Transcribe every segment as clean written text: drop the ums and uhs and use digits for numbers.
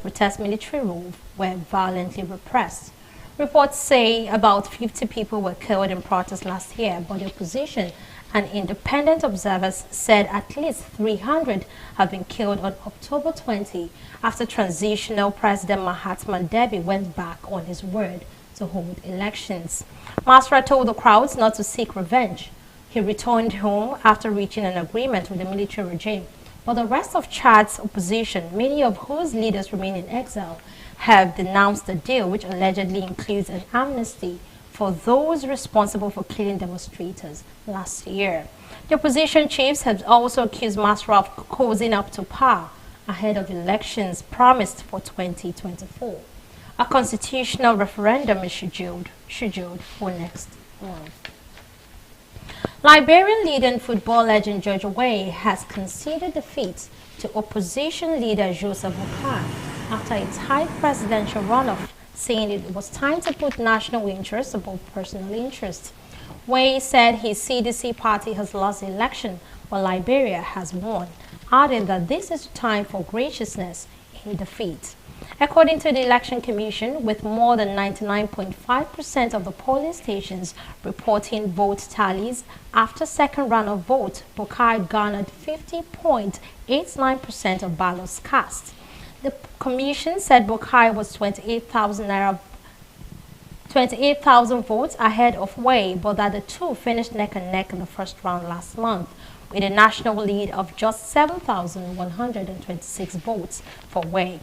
protest military rule were violently repressed. Reports say about 50 people were killed in protests last year, but the opposition and independent observers said at least 300 have been killed on October 20 after transitional President Mahatma Devi went back on his word to hold elections. Masra told the crowds not to seek revenge. He returned home after reaching an agreement with the military regime. But the rest of Chad's opposition, many of whose leaders remain in exile, have denounced the deal, which allegedly includes an amnesty for those responsible for killing demonstrators last year. The opposition chiefs have also accused Masra of cozying up to power ahead of elections promised for 2024. A constitutional referendum is scheduled for next month. Liberian leader and football legend George Weah has conceded defeat to opposition leader Joseph Boakai after a tight presidential runoff, saying it was time to put national interest above personal interest. Weah said his CDC party has lost the election, but Liberia has won, adding that this is time for graciousness in defeat. According to the Election Commission, with more than 99.5% of the polling stations reporting vote tallies after second round of vote, Boakai garnered 50.89% of ballots cast. The commission said Boakai was 28,000 votes ahead of Weah, but that the two finished neck and neck in the first round last month, with a national lead of just 7,126 votes for Weah.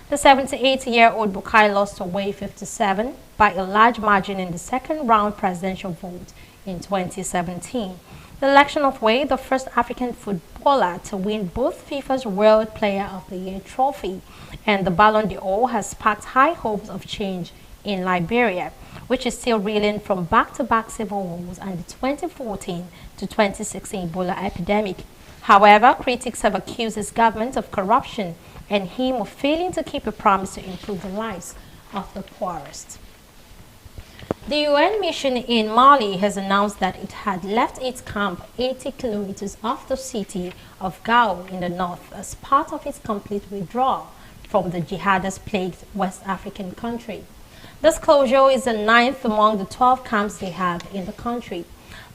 The 78-year-old Boakai lost to Weah 57 by a large margin in the second round presidential vote in 2017. The election of Weah, the first African footballer to win both FIFA's World Player of the Year trophy and the Ballon d'Or, has sparked high hopes of change in Liberia, which is still reeling from back-to-back civil wars and the 2014 to 2016 Ebola epidemic. However, critics have accused his government of corruption and him of failing to keep a promise to improve the lives of the poorest. The UN mission in Mali has announced that it had left its camp 80 kilometers off the city of Gao in the north as part of its complete withdrawal from the jihadist-plagued West African country. This closure is the 9th among the 12 camps they have in the country.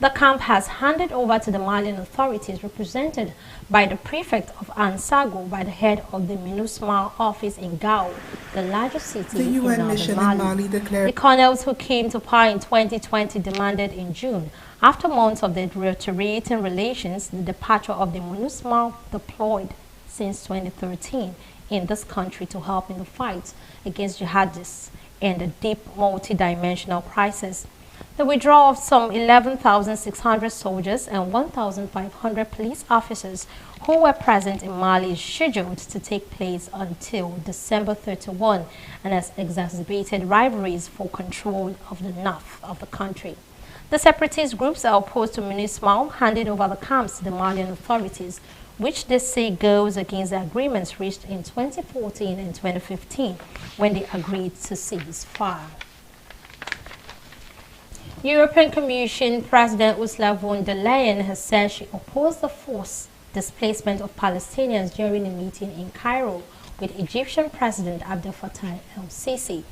The camp has handed over to the Malian authorities, represented by the prefect of Ansago, by the head of the MINUSMA office in Gao, the largest city in northern Mali. The colonels who came to power in 2020 demanded in June, after months of deteriorating relations, the departure of the MINUSMA deployed since 2013 in this country to help in the fight against jihadists and the deep multi-dimensional crisis. The withdrawal of some 11,600 soldiers and 1,500 police officers who were present in Mali is scheduled to take place until December 31 and has exacerbated rivalries for control of the north of the country. The separatist groups are opposed to MINUSMA handing over the camps to the Malian authorities, which they say goes against the agreements reached in 2014 and 2015 when they agreed to cease fire. European Commission President Ursula von der Leyen has said she opposed the forced displacement of Palestinians during a meeting in Cairo with Egyptian President Abdel Fattah el-Sisi.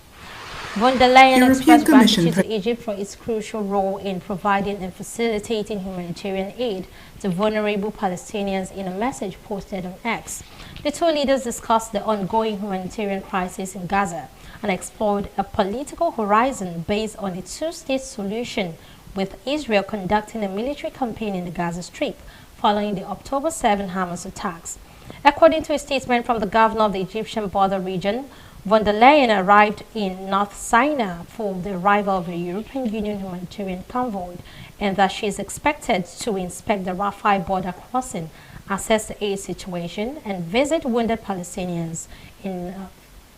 Von der Leyen expressed gratitude to Egypt for its crucial role in providing and facilitating humanitarian aid to vulnerable Palestinians in a message posted on X. The two leaders discussed the ongoing humanitarian crisis in Gaza and explored a political horizon based on a two-state solution, with Israel conducting a military campaign in the Gaza Strip following the October 7 Hamas attacks. According to a statement from the governor of the Egyptian border region, von der Leyen arrived in North Sinai for the arrival of a European Union humanitarian convoy, and that she is expected to inspect the Rafah border crossing, assess the aid situation, and visit wounded Palestinians in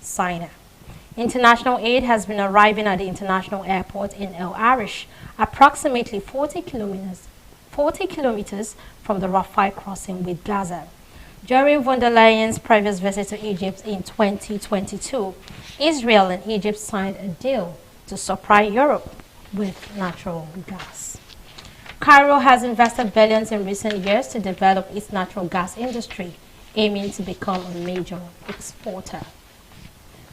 Sinai. International aid has been arriving at the international airport in El Arish, approximately 40 kilometers from the Rafah crossing with Gaza. During von der Leyen's previous visit to Egypt in 2022, Israel and Egypt signed a deal to supply Europe with natural gas. Cairo has invested billions in recent years to develop its natural gas industry, aiming to become a major exporter.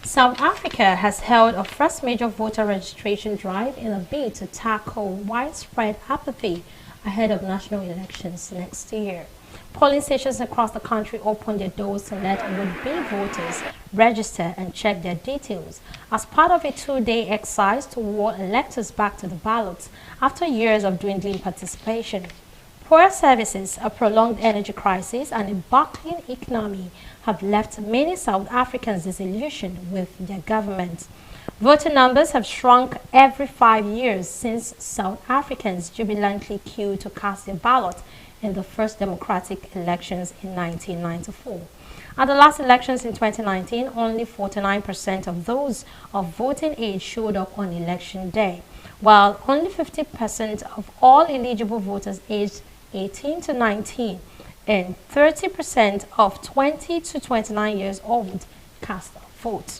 South Africa has held a first major voter registration drive in a bid to tackle widespread apathy ahead of national elections next year. Polling stations across the country opened their doors to let would-be voters register and check their details as part of a two-day exercise to ward electors back to the ballots after years of dwindling participation. Poor services, a prolonged energy crisis, and a buckling economy have left many South Africans disillusioned with their government. Voter numbers have shrunk every 5 years since South Africans jubilantly queued to cast their ballot in the first democratic elections in 1994. At the last elections in 2019, only 49% of those of voting age showed up on election day, while only 50% of all eligible voters aged 18 to 19 and 30% of 20 to 29 years old cast a vote.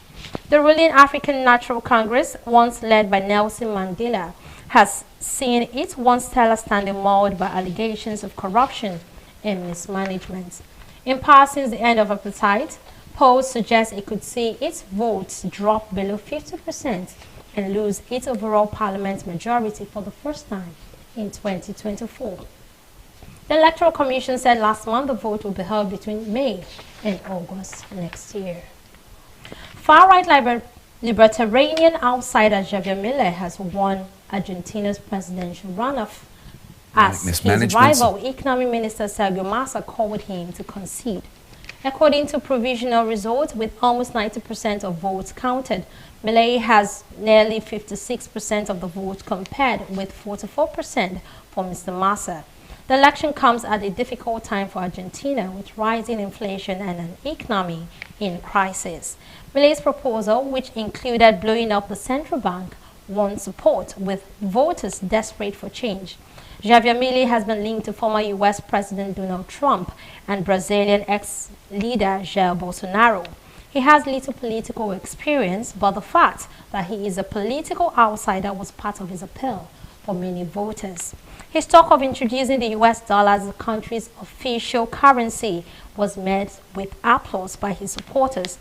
The ruling African National Congress, once led by Nelson Mandela, has seen its once stellar standing marred by allegations of corruption and mismanagement. In power since the end of apartheid, polls suggest it could see its votes drop below 50% and lose its overall parliament majority for the first time in 2024. The Electoral Commission said last month the vote will be held between May and August next year. Far-right libertarian outsider Javier Milei has won Argentina's presidential runoff as his rival, Economic Minister Sergio Massa, called him to concede. According to provisional results, with almost 90% of votes counted, Milei has nearly 56% of the vote compared with 44% for Mr. Massa. The election comes at a difficult time for Argentina, with rising inflation and an economy in crisis. Milei's proposal, which included blowing up the central bank, won support, with voters desperate for change. Javier Milei has been linked to former U.S. President Donald Trump and Brazilian ex-leader Jair Bolsonaro. He has little political experience, but the fact that he is a political outsider was part of his appeal for many voters. His talk of introducing the U.S. dollar as the country's official currency was met with applause by his supporters,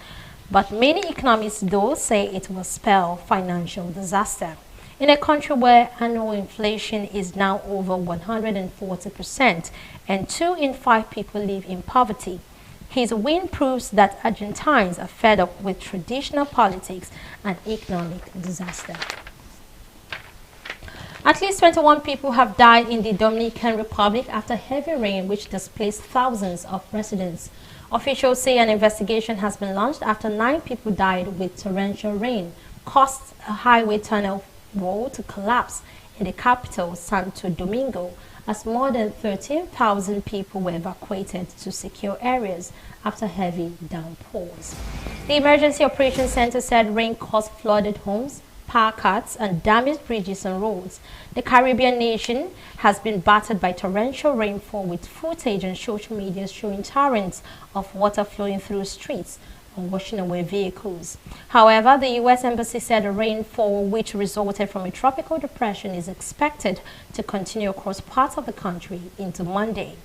but many economists, though, say it will spell financial disaster. In a country where annual inflation is now over 140% and 2 in 5 people live in poverty, his win proves that Argentines are fed up with traditional politics and economic disaster. At least 21 people have died in the Dominican Republic after heavy rain which displaced thousands of residents. Officials say an investigation has been launched after 9 people died with torrential rain caused a highway tunnel wall to collapse in the capital, Santo Domingo, as more than 13,000 people were evacuated to secure areas after heavy downpours. The Emergency Operations Center said rain caused flooded homes, power cuts, and damaged bridges and roads. The Caribbean nation has been battered by torrential rainfall, with footage on social media showing torrents of water flowing through streets and washing away vehicles. However, the U.S. Embassy said the rainfall, which resulted from a tropical depression, is expected to continue across parts of the country into Monday.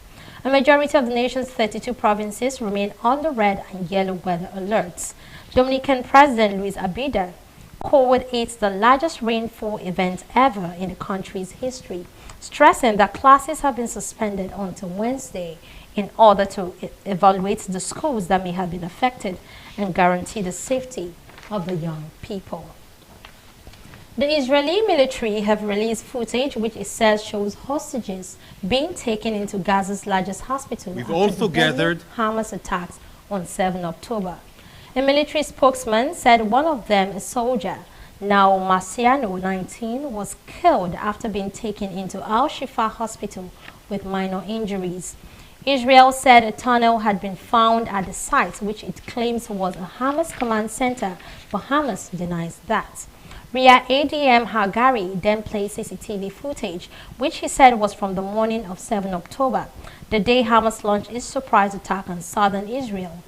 A majority of the nation's 32 provinces remain under red and yellow weather alerts. Dominican President Luis Abinader called it the largest rainfall event ever in the country's history, stressing that classes have been suspended until Wednesday in order to evaluate the schools that may have been affected and guarantee the safety of the young people. The Israeli military have released footage which it says shows hostages being taken into Gaza's largest hospital. We've also gathered Hamas attacks on 7 October. A military spokesman said one of them, a soldier, now Marciano, 19, was killed after being taken into Al-Shifa hospital with minor injuries. Israel said a tunnel had been found at the site, which it claims was a Hamas command center, but Hamas denies that. Rear ADM Hagari then played CCTV footage, which he said was from the morning of 7 October, the day Hamas launched its surprise attack on southern Israel,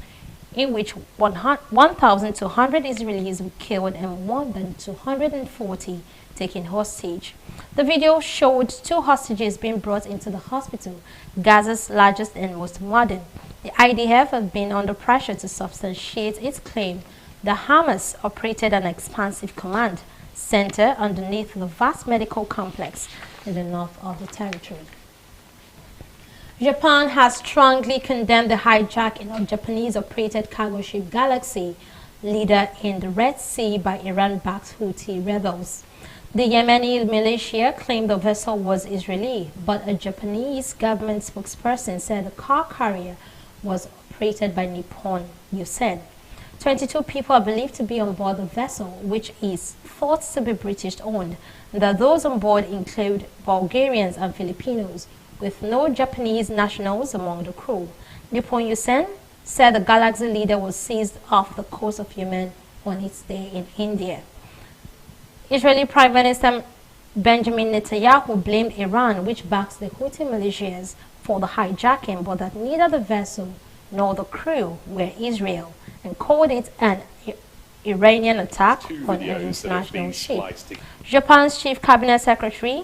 in which 1,200 Israelis were killed and more than 240 taken hostage. The video showed 2 hostages being brought into the hospital, Gaza's largest and most modern. The IDF has been under pressure to substantiate its claim The Hamas operated an expansive command center underneath the vast medical complex in the north of the territory. Japan has strongly condemned the hijacking of Japanese-operated cargo ship Galaxy, leader in the Red Sea by Iran-backed Houthi rebels. The Yemeni militia claimed the vessel was Israeli, but a Japanese government spokesperson said the car carrier was operated by Nippon Yusen. 22 people are believed to be on board the vessel, which is thought to be British-owned, and that those on board include Bulgarians and Filipinos, with no Japanese nationals among the crew. Nippon Yusen said the Galaxy leader was seized off the coast of Yemen on its day in India. Israeli Prime Minister Benjamin Netanyahu blamed Iran, which backs the Houthi militias, for the hijacking, but that neither the vessel nor the crew were Israel, and called it an Iranian attack on an international ship. Japan's Chief Cabinet Secretary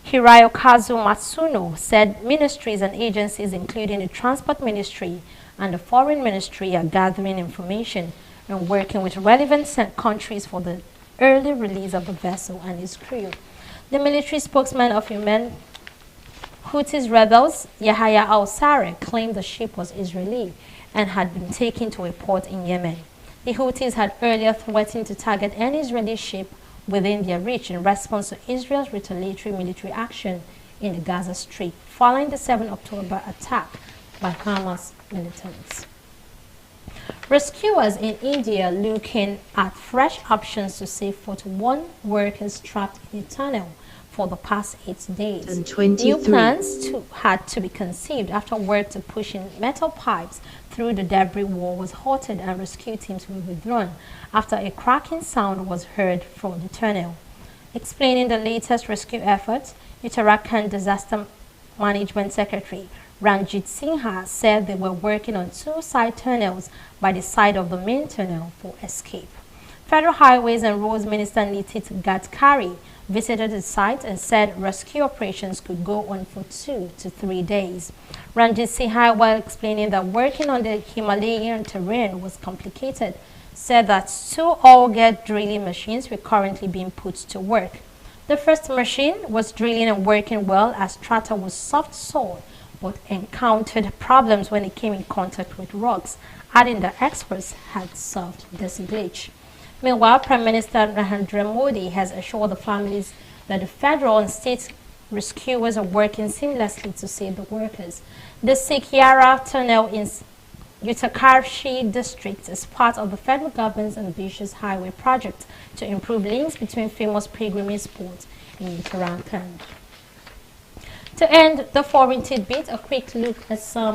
Hirokazu Matsuno said ministries and agencies, including the Transport Ministry and the Foreign Ministry, are gathering information and working with relevant countries for the early release of the vessel and its crew. The military spokesman of Yemen Houthi rebels, Yahya al-Sareh, claimed the ship was Israeli and had been taken to a port in Yemen. The Houthis had earlier threatened to target any Israeli ship within their reach in response to Israel's retaliatory military action in the Gaza Strip following the 7 October attack by Hamas militants. Rescuers in India looking at fresh options to save 41 workers trapped in a tunnel for the past 8 days. New plans had to be conceived after work to push in metal pipes through the debris wall was halted and rescue teams were withdrawn after a cracking sound was heard from the tunnel. Explaining the latest rescue efforts, Uttarakhand Disaster Management Secretary Ranjit Sinha said they were working on 2 side tunnels by the side of the main tunnel for escape. Federal Highways and Roads Minister Nitin Gadkari visited the site and said rescue operations could go on for 2 to 3 days. Ranjit Sinha, while explaining that working on the Himalayan terrain was complicated, said that 2 auger drilling machines were currently being put to work. The first machine was drilling and working well as strata was soft soil, but encountered problems when it came in contact with rocks, adding that experts had solved this glitch. Meanwhile, Prime Minister Narendra Modi has assured the families that the federal and state rescuers are working seamlessly to save the workers. The Sikyara Tunnel in Uttarkashi district is part of the federal government's ambitious highway project to improve links between famous pilgrimage spots in Uttarakhand. To end the foreign tidbit, a quick look at some